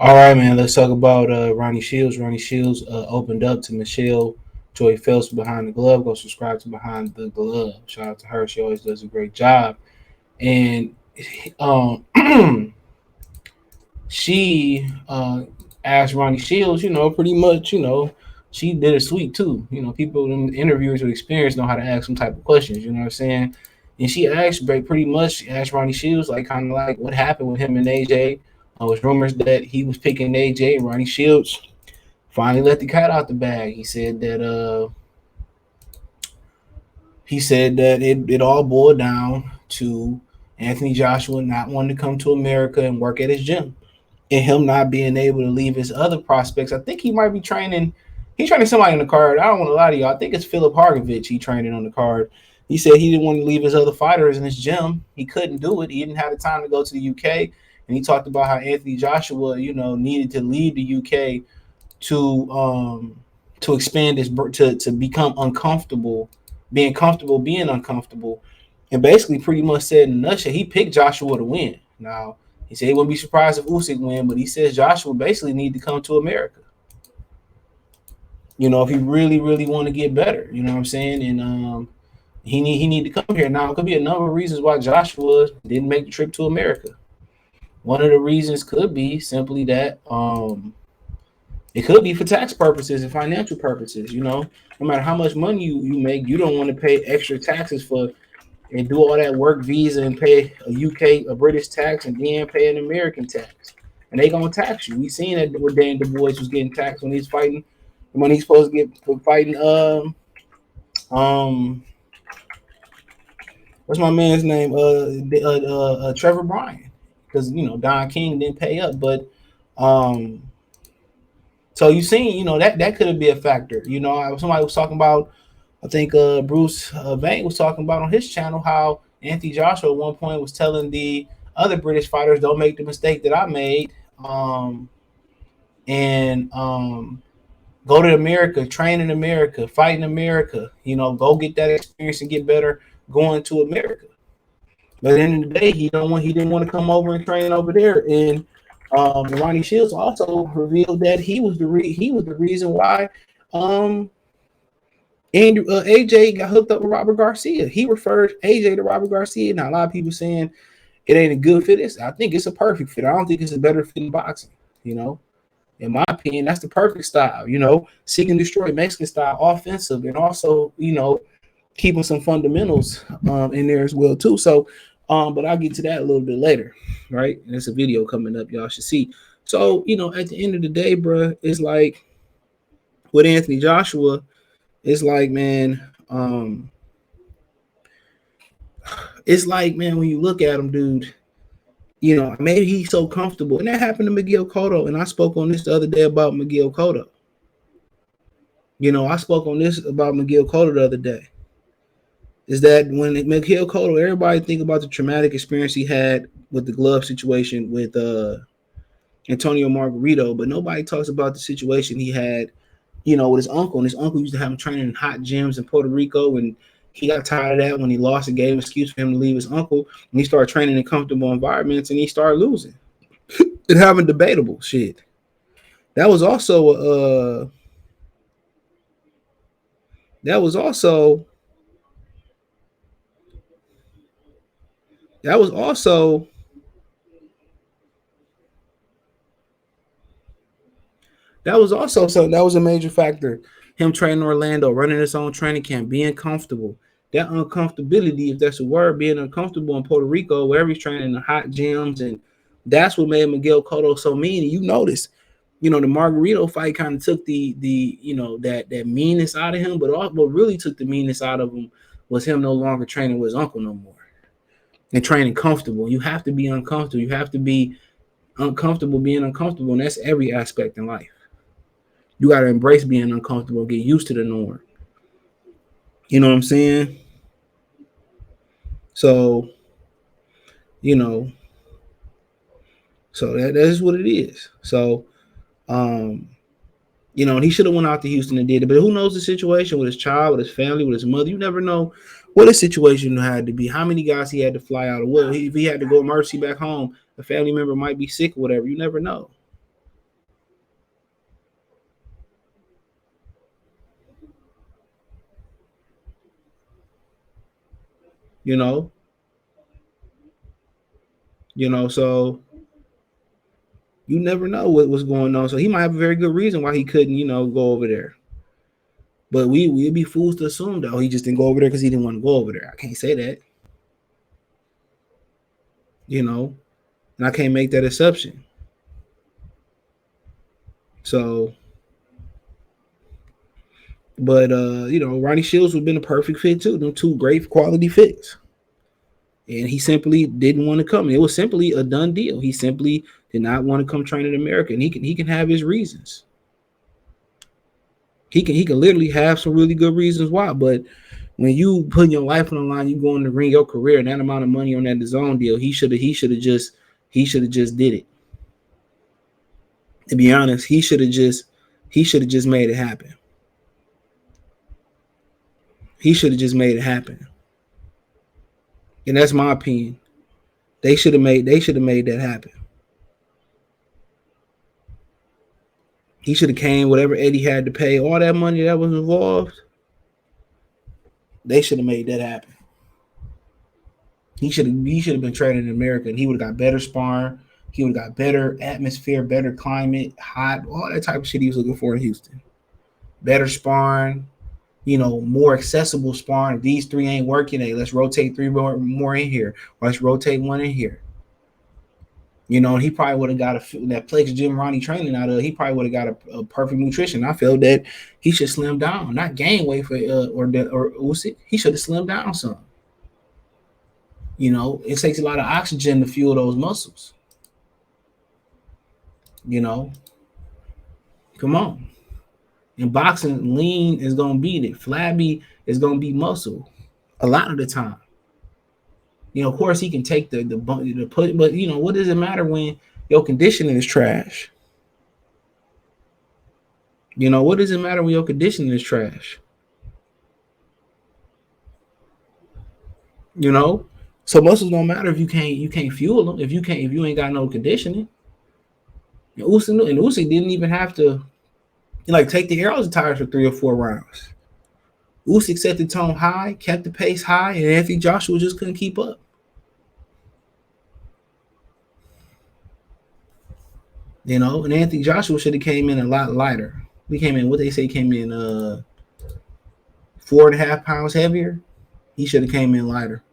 All right, man. Let's talk about Ronnie Shields. Ronnie Shields opened up to Michelle Joy Phelps behind the glove. Go subscribe to Behind the Glove. Shout out to her. She always does a great job. And um, she asked Ronnie Shields, pretty much, she did it sweet too. People, interviewers with experience know how to ask some type of questions. You know what I'm saying? And she asked, pretty much, asked Ronnie Shields, like, kind of like what happened with him and AJ. There was rumors that he was picking AJ, and Ronnie Shields finally let the cat out the bag. He said that it all boiled down to Anthony Joshua not wanting to come to America and work at his gym, and him not being able to leave his other prospects. I think he might be training. He's training somebody on the card. I don't want to lie to y'all. I think it's Philip Hargovich. He training on the card. He said he didn't want to leave his other fighters in his gym. He couldn't do it. He didn't have the time to go to the UK. And he talked about how Anthony Joshua, needed to leave the UK to expand his to become uncomfortable, being uncomfortable, and basically pretty much said in a nutshell, he picked Joshua to win. Now he said he wouldn't be surprised if Usyk win, but he says Joshua basically need to come to America. If he really, really want to get better, you know what I'm saying? And he need to come here. Now, it could be a number of reasons why Joshua didn't make the trip to America. One of the reasons could be simply that it could be for tax purposes and financial purposes. No matter how much money you make, you don't want to pay extra taxes for and do all that work visa and pay a British tax and then pay an American tax. And they gonna tax you. We seen that where Dan Du Bois was getting taxed when he's fighting, when he's supposed to get for fighting what's my man's name? Trevor Bryan. Because Don King didn't pay up. But so you seen, that could be a factor. Somebody was talking about, I think Bruce Vane was talking about on his channel how Anthony Joshua at one point was telling the other British fighters, don't make the mistake that I made, and go to America, train in America, fight in America, go get that experience and get better going to America. But at the end of the day, he didn't want to come over and train over there. And Ronnie Shields also revealed that he was the reason why AJ got hooked up with Robert Garcia. He referred AJ to Robert Garcia. Now, a lot of people saying it ain't a good fit. I think it's a perfect fit. I don't think it's a better fit in boxing. In my opinion, that's the perfect style. Seek and destroy Mexican style, offensive, and also keeping some fundamentals in there as well too. So, but I'll get to that a little bit later, right? And there's a video coming up y'all should see. So, at the end of the day, bro, it's like with Anthony Joshua. It's like, man, when you look at him, dude, maybe he's so comfortable. And that happened to Miguel Cotto. And I spoke on this the other day about Miguel Cotto. I spoke on this about Miguel Cotto the other day. Is that when Miguel Cotto, everybody think about the traumatic experience he had with the glove situation with Antonio Margarito, but nobody talks about the situation he had with his uncle. And his uncle used to have him training in hot gyms in Puerto Rico, and he got tired of that when he lost and gave an excuse for him to leave his uncle. And he started training in comfortable environments, and he started losing and having debatable shit. That was also something that was a major factor. Him training in Orlando, running his own training camp, being comfortable. That uncomfortability, if that's a word, being uncomfortable in Puerto Rico, wherever he's training in the hot gyms, and that's what made Miguel Cotto so mean. And you notice, the Margarito fight kind of took the that meanness out of him, but what really took the meanness out of him was him no longer training with his uncle no more and training comfortable. You have to be uncomfortable. You have to be uncomfortable being uncomfortable, and that's every aspect in life. You got to embrace being uncomfortable, get used to the norm. You know what I'm saying? So, so that is what it is. So, and he should have went out to Houston and did it. But who knows the situation with his child, with his family, with his mother? You never know what his situation had to be. How many guys he had to fly out of? Well, if he had to go emergency back home, a family member might be sick or whatever. You never know. You know, so you never know what was going on. So he might have a very good reason why he couldn't, go over there. But we'd be fools to assume though he just didn't go over there because he didn't want to go over there. I can't say that, and I can't make that assumption. So, but Ronnie Shields would have been a perfect fit too. Them two great quality fits. And he simply didn't want to come. It was simply a done deal. He simply did not want to come train in America. And he can have his reasons. He can literally have some really good reasons why. But when you put your life on the line, you going to ring your career and that amount of money on that zone deal, he should have just did it. To be honest, he should have just made it happen. He should have just made it happen. And that's my opinion. They should have made that happen. He should have came, whatever Eddie had to pay, all that money that was involved. They should have made that happen. He should have been training in America, and he would have got better sparring. He would have got better atmosphere, better climate, hot, all that type of shit he was looking for in Houston. Better sparring, more accessible sparring. If these three ain't working, hey, let's rotate three more in here, or let's rotate one in here. And he probably would have got that Plex Gym Ronnie training out of. He probably would have got a perfect nutrition. I felt that he should slim down, not gain weight for or Usyk. He should have slimmed down some. It takes a lot of oxygen to fuel those muscles. Come on. In boxing, lean is gonna beat it. Flabby is gonna be muscle a lot of the time. Of course, he can take the put, but what does it matter when your conditioning is trash? What does it matter when your conditioning is trash? So muscles don't matter if you can't fuel them, if you ain't got no conditioning. Usyk didn't even have to take the air out of the tires for 3 or 4 rounds. Usyk set the tone high, kept the pace high, and Anthony Joshua just couldn't keep up. And Anthony Joshua should have came in a lot lighter. We came in, what they say, came in 4.5 pounds heavier. He should have came in lighter.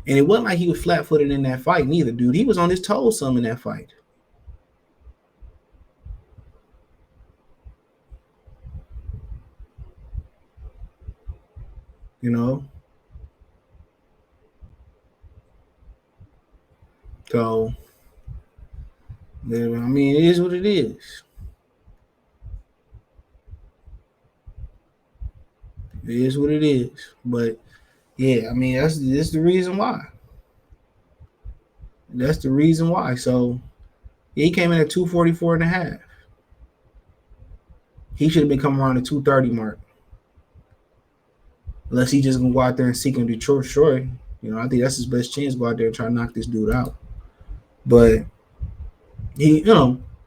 And it wasn't like he was flat-footed in that fight neither, dude. He was on his toes some in that fight. So, I mean, it is what it is. It is what it is. But, yeah, I mean, that's the reason why. That's the reason why. So, yeah, he came in at 244 and a half. He should have been coming around the 230 mark. Unless he just gonna go out there and seek him Detroit. I think that's his best chance to go out there and try to knock this dude out. But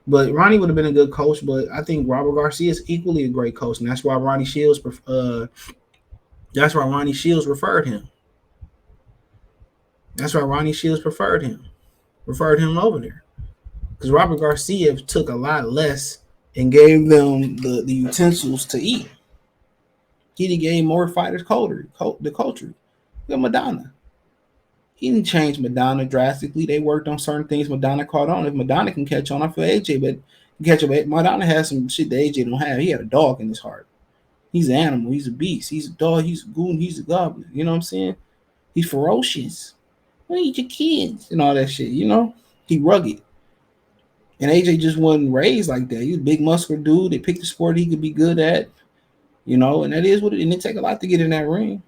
but Ronnie would have been a good coach. But I think Robert Garcia is equally a great coach, and that's why Ronnie Shields referred him. That's why Ronnie Shields referred him over there, because Robert Garcia took a lot less and gave them the utensils to eat. He gave more fighters the culture. Look at Madonna. He didn't change Madonna drastically. They worked on certain things Madonna caught on. If Madonna can catch on, I feel AJ, but catch up. Madonna has some shit that AJ don't have. He had a dog in his heart. He's an animal. He's a beast. He's a dog. He's a goon. He's a goblin. You know what I'm saying? He's ferocious. Well, eat your kids and all that shit. He rugged. And AJ just wasn't raised like that. He's a big muscular dude. They picked the sport he could be good at. And that is what it. And it take a lot to get in that ring.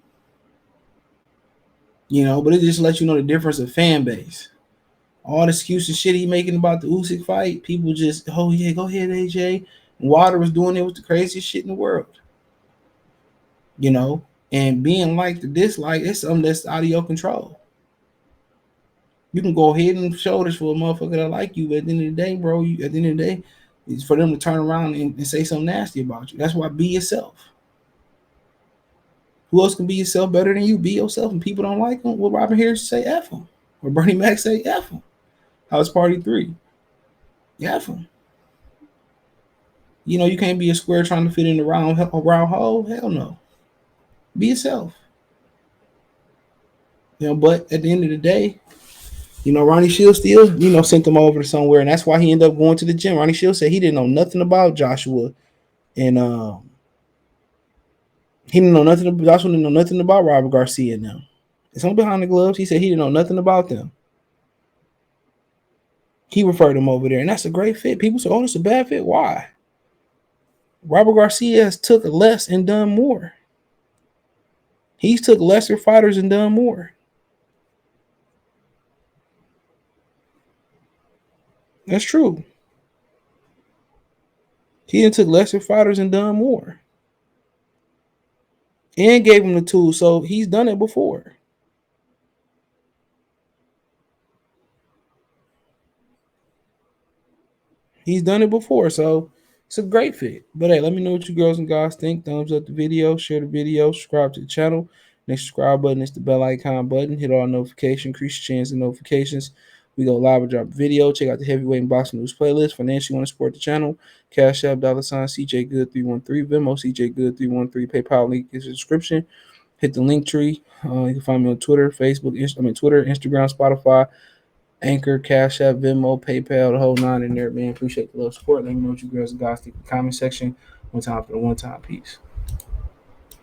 But it just lets you know the difference of fan base. All the excuses shit he making about the Usyk fight, people just, oh yeah, go ahead, AJ. And Wilder was doing it with the craziest shit in the world. And being liked or disliked, it's something that's out of your control. You can go ahead and shoulders for a motherfucker that like you, but at the end of the day, bro, at the end of the day, it's for them to turn around and say something nasty about you. That's why be yourself. Who else can be yourself better than you? Be yourself, and people don't like them. What Robin Harris say, F them. Or Bernie Mac say, F them. House Party 3, F them. You know, you can't be a square trying to fit in a round hole. Hell no. Be yourself. You know, but at the end of the day, you know, Ronnie Shields still, you know, sent him over to somewhere, and that's why he ended up going to the gym. Ronnie Shields said he didn't know nothing about Joshua, and he didn't know nothing. Joshua didn't know nothing about Robert Garcia now. It's on behind the gloves. He said he didn't know nothing about them. He referred him over there, and that's a great fit. People say, "Oh, it's a bad fit." Why? Robert Garcia has took less and done more. He's took lesser fighters and done more. That's true. He took lesser fighters and done more, and gave him the tools. So he's done it before. He's done it before, so it's a great fit. But hey, let me know what you girls and guys think. Thumbs up the video, share the video, subscribe to the channel. Next subscribe button is the bell icon button. Hit all notifications, increase your chance of notifications. We go live and drop a video. Check out the heavyweight and boxing news playlist. Financially want to support the channel. Cash App, $ CJ Good 313, Venmo CJ Good 313. PayPal link is in the description. Hit the link tree. You can find me on Twitter, Facebook, Twitter, Instagram, Spotify, Anchor, Cash App, Venmo, PayPal, the whole nine in there, man. Appreciate the love support. Let me know what you girls and guys think in the comment section. One time for the one time. Peace.